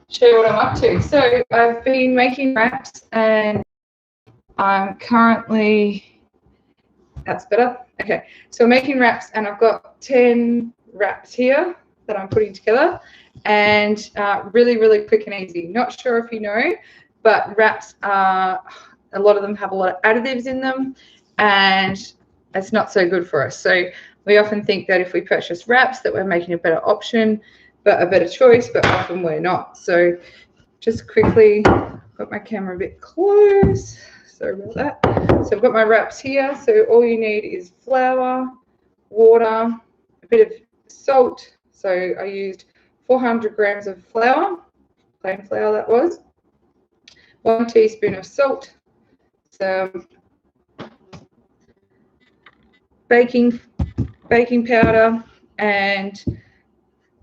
Show you what I'm up to. So I've been making wraps, and I'm currently, that's better. Okay, so I'm making wraps, and I've got 10 wraps here that I'm putting together, and really, really quick and easy. Not sure if you know, but wraps are, a lot of them have a lot of additives in them, and it's not so good for us. So we often think that if we purchase wraps that we're making a better option, but a better choice, but often we're not. So just quickly got my camera a bit close. Sorry about that. So I've got my wraps here. So all you need is flour, water, a bit of salt. So I used 400 grams of flour, plain flour that was, 1 teaspoon of salt, some baking powder, and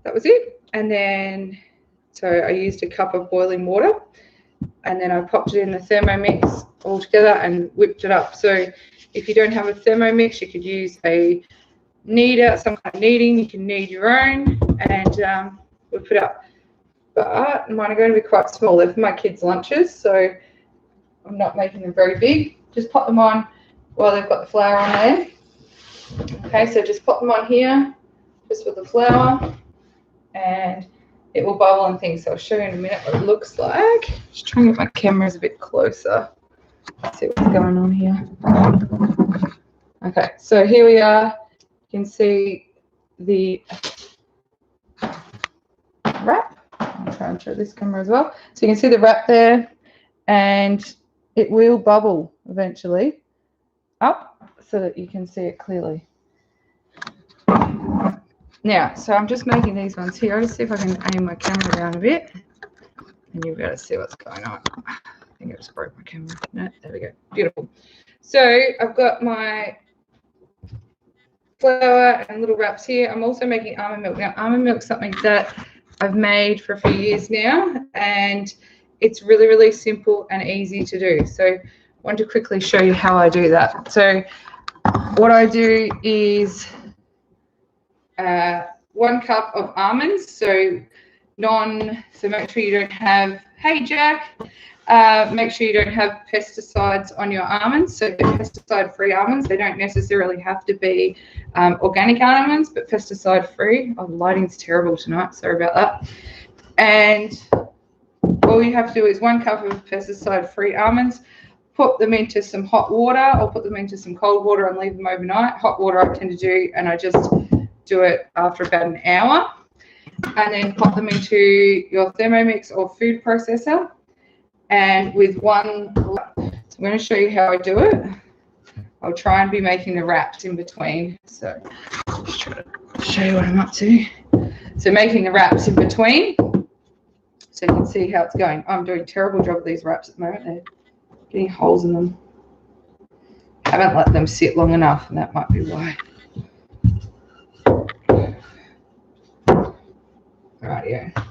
that was it. And then, so I used a cup of boiling water, and then I popped it in the Thermomix all together and whipped it up. So if you don't have a Thermomix, you could use a kneader, some kind of kneading. You can knead your own and whip it up. But mine are going to be quite small. They're for my kids' lunches, so I'm not making them very big. Just pop them on while they've got the flour on there. Okay, so just pop them on here, just with the flour, and it will bubble and things. So I'll show you in a minute what it looks like. Just trying to get my cameras a bit closer. Let's see what's going on here. Okay, so here we are. You can see the wrap. I'll try and show this camera as well. So you can see the wrap there, and it will bubble eventually up so that you can see it clearly. Now, so I'm just making these ones here. I'll just see if I can aim my camera down a bit, and you'll be able to see what's going on. I think I just broke my camera. No, there we go. Beautiful. So I've got my flour and little wraps here. I'm also making almond milk. Now, almond milk is something that I've made for a few years now, and it's really, really simple and easy to do. So I want to quickly show you how I do that. So what I do is 1 cup of almonds. So make sure you don't have, hey Jack, make sure you don't have pesticides on your almonds. So pesticide-free almonds. They don't necessarily have to be organic almonds, but pesticide-free. Oh, the lighting's terrible tonight. Sorry about that. And all you have to do is 1 cup of pesticide-free almonds. Put them into some hot water, or put them into some cold water and leave them overnight. Hot water I tend to do, and I just do it after about an hour. And then pop them into your Thermomix or food processor. And with one, so I'm going to show you how I do it. I'll try and be making the wraps in between. So just try to show you what I'm up to. So making the wraps in between, so you can see how it's going. I'm doing a terrible job of these wraps at the moment. They're getting holes in them. Haven't let them sit long enough, and that might be why. Rightio.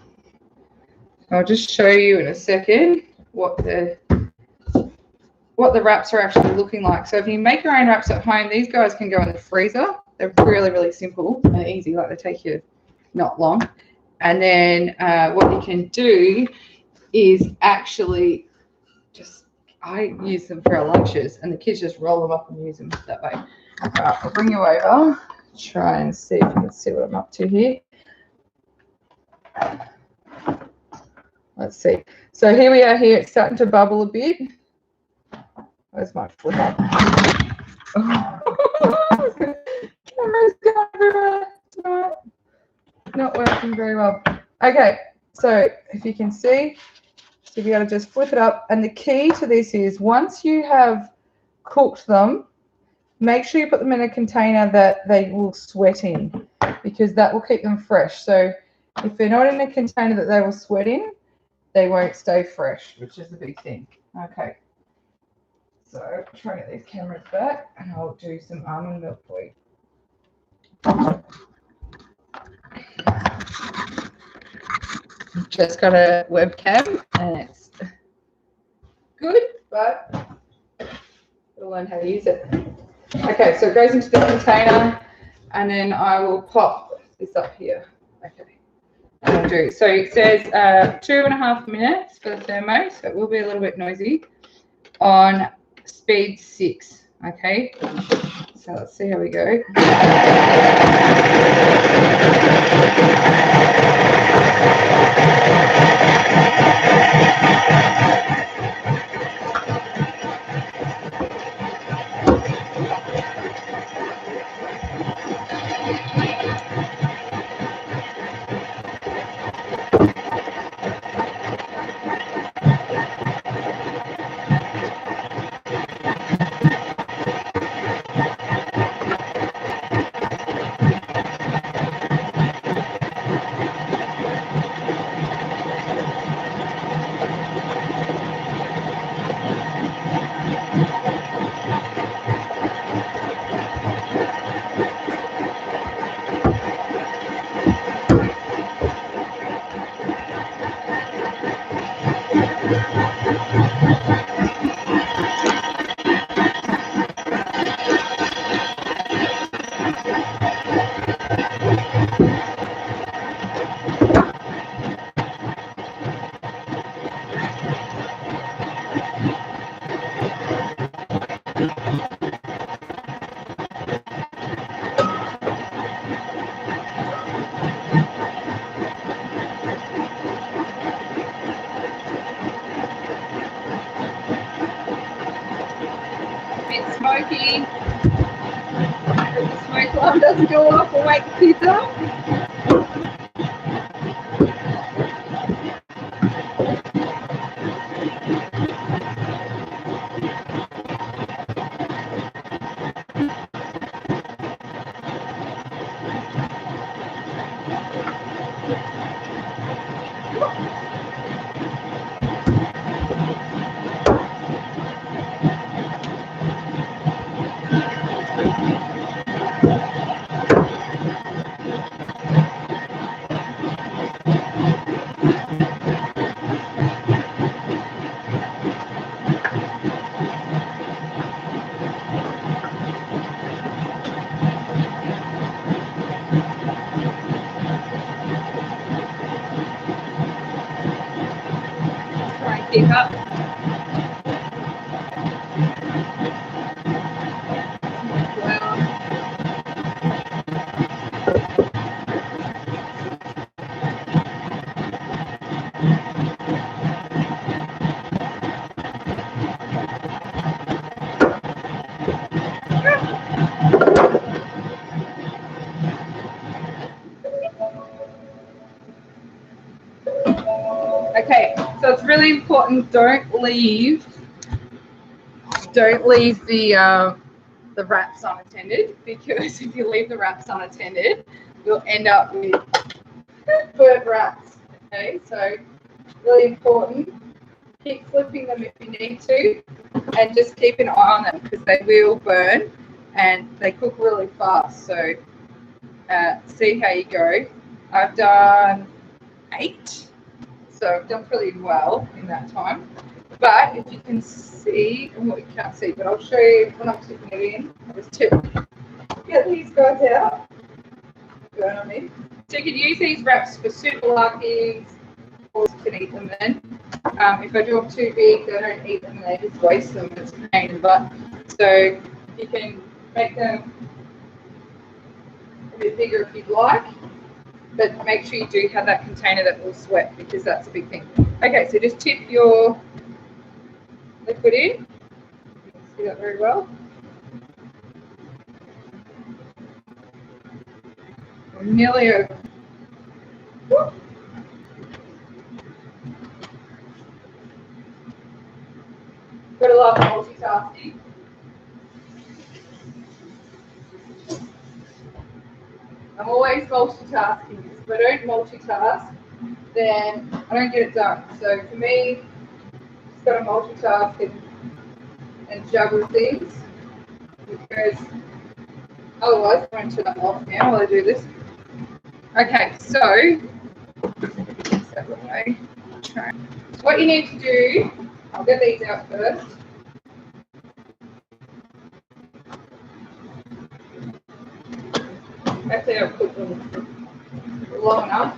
I'll just show you in a second what the wraps are actually looking like. So if you make your own wraps at home, these guys can go in the freezer. They're really, really simple and easy. Like, they take you not long. And then what you can do is actually I use them for our lunches, and the kids just roll them up and use them that way. All right, I'll bring you over. Try and see if you can see what I'm up to here. Let's see. So here we are here. It's starting to bubble a bit. Where's my flipper? Oh, camera's going everywhere tonight. Not working very well. Okay, so if you can see, so you got to just flip it up. And the key to this is, once you have cooked them, make sure you put them in a container that they will sweat in, because that will keep them fresh. So if they're not in a container that they will sweat in, they won't stay fresh, which is the big thing. Okay. So I'll try to get these cameras back, and I'll do some almond milk for you. Just got a webcam, and it's good, but we'll learn how to use it. Okay, so it goes into the container, and then I will pop this up here. Okay. I'll do. So it says 2.5 minutes for the thermo, so it will be a little bit noisy on speed 6. Okay, so let's see how we go. Smoky. If the smoke alarm doesn't go off, we'll wake the kids up. Try and keep up. Okay, so it's really important. Don't leave the wraps unattended, because if you leave the wraps unattended, you'll end up with bird wraps. Okay, so really important. Keep flipping them if you need to, and just keep an eye on them because they will burn and they cook really fast. So see how you go. I've done 8, so I've done pretty well in that time. But if you can see, well, you can't see, but I'll show you when I'm tipping it in. I'll just get these guys out. Burn on in. So you can use these wraps for super larkies, or you can eat them then. If I do them too big, they don't eat them, they just waste them. It's a pain in the butt. So you can make them a bit bigger if you'd like, but make sure you do have that container that will sweat, because that's a big thing. Okay, so just tip your liquid in. You can see that very well. I'm nearly over. Whoop. Gotta love multitasking. I'm always multitasking. If I don't multitask, then I don't get it done. So for me, just got to multitask and juggle things, because otherwise I'm going to turn that off now while I do this. Okay, so what you need to do, I'll get these out first. Actually, I'll put them long enough.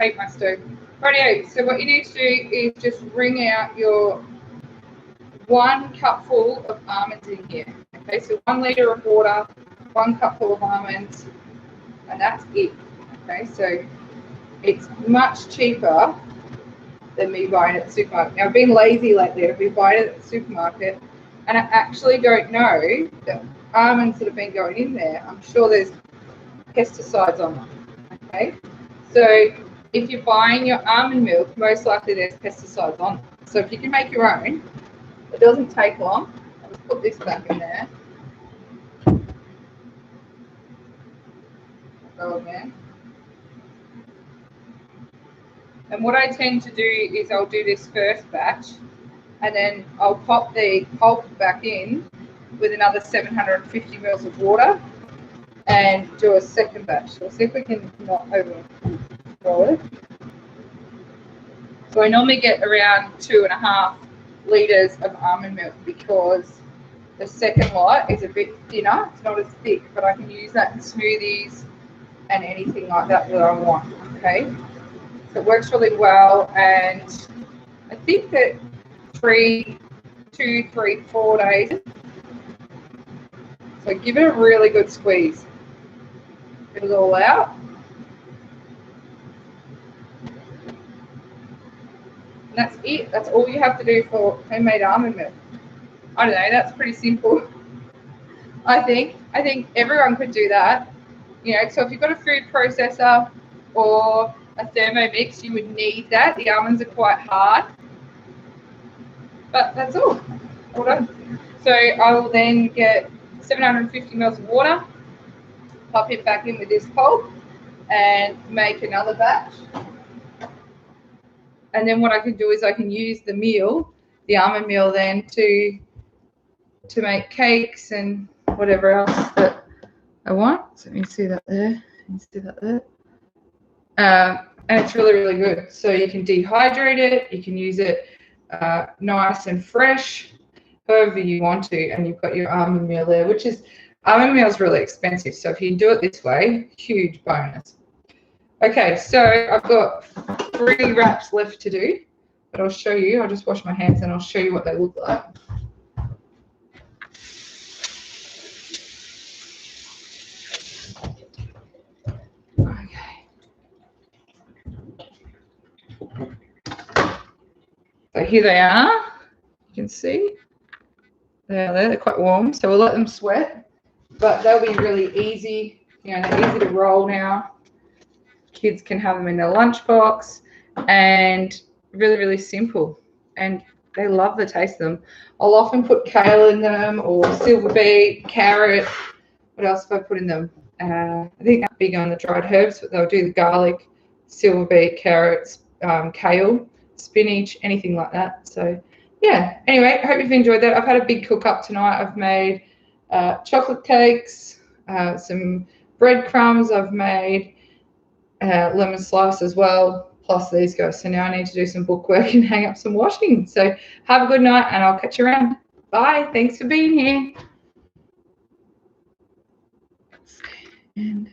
hate my stove. Rightio, so what you need to do is just wring out your 1 cupful of almonds in here. Okay, so 1 litre of water, 1 cupful of almonds, and that's it. Okay, so it's much cheaper than me buying it at the supermarket. Now, I've been lazy lately. I've been buying it at the supermarket, and I actually don't know the almonds that have been going in there. I'm sure there's pesticides on them. Okay, so if you're buying your almond milk, most likely there's pesticides on it. So if you can make your own, it doesn't take long. I'll just put this back in there. Go again. And what I tend to do is I'll do this first batch, and then I'll pop the pulp back in with another 750 mils of water and do a second batch. So we'll see if we can not overroll it. So I normally get around 2.5 litres of almond milk because the second lot is a bit thinner. It's not as thick, but I can use that in smoothies and anything like that that I want. Okay, so it works really well, and I think that 2, 3, 4 days. So give it a really good squeeze. Get it all out. And that's it. That's all you have to do for homemade almond milk. I don't know, that's pretty simple. I think everyone could do that. You know, so if you've got a food processor or a Thermomix, you would need that. The almonds are quite hard. But that's all. All done. So I will then get 750 mils of water, pop it back in with this pulp, and make another batch. And then what I can do is I can use the meal, the almond meal, then to make cakes and whatever else that I want. So let me see that there. You see that there. And it's really, really good. So you can dehydrate it. You can use it nice and fresh, however you want to. And you've got your almond meal there, which is, almond meal is really expensive. So if you can do it this way, huge bonus. Okay, so I've got 3 wraps left to do, but I'll show you. I'll just wash my hands and I'll show you what they look like. Okay. So here they are. You can see. They're quite warm, so we'll let them sweat, but they'll be really easy. You know, they're easy to roll now. Kids can have them in their lunchbox, and really, really simple. And they love the taste of them. I'll often put kale in them, or silver beet, carrot. What else have I put in them? I think I'm big on the dried herbs, but they'll do the garlic, silver beet, carrots, kale, spinach, anything like that. So yeah, anyway, I hope you've enjoyed that. I've had a big cook up tonight. I've made chocolate cakes, some breadcrumbs. I've made lemon slice as well, plus these guys. So now I need to do some bookwork and hang up some washing. So have a good night, and I'll catch you around. Bye. Thanks for being here. And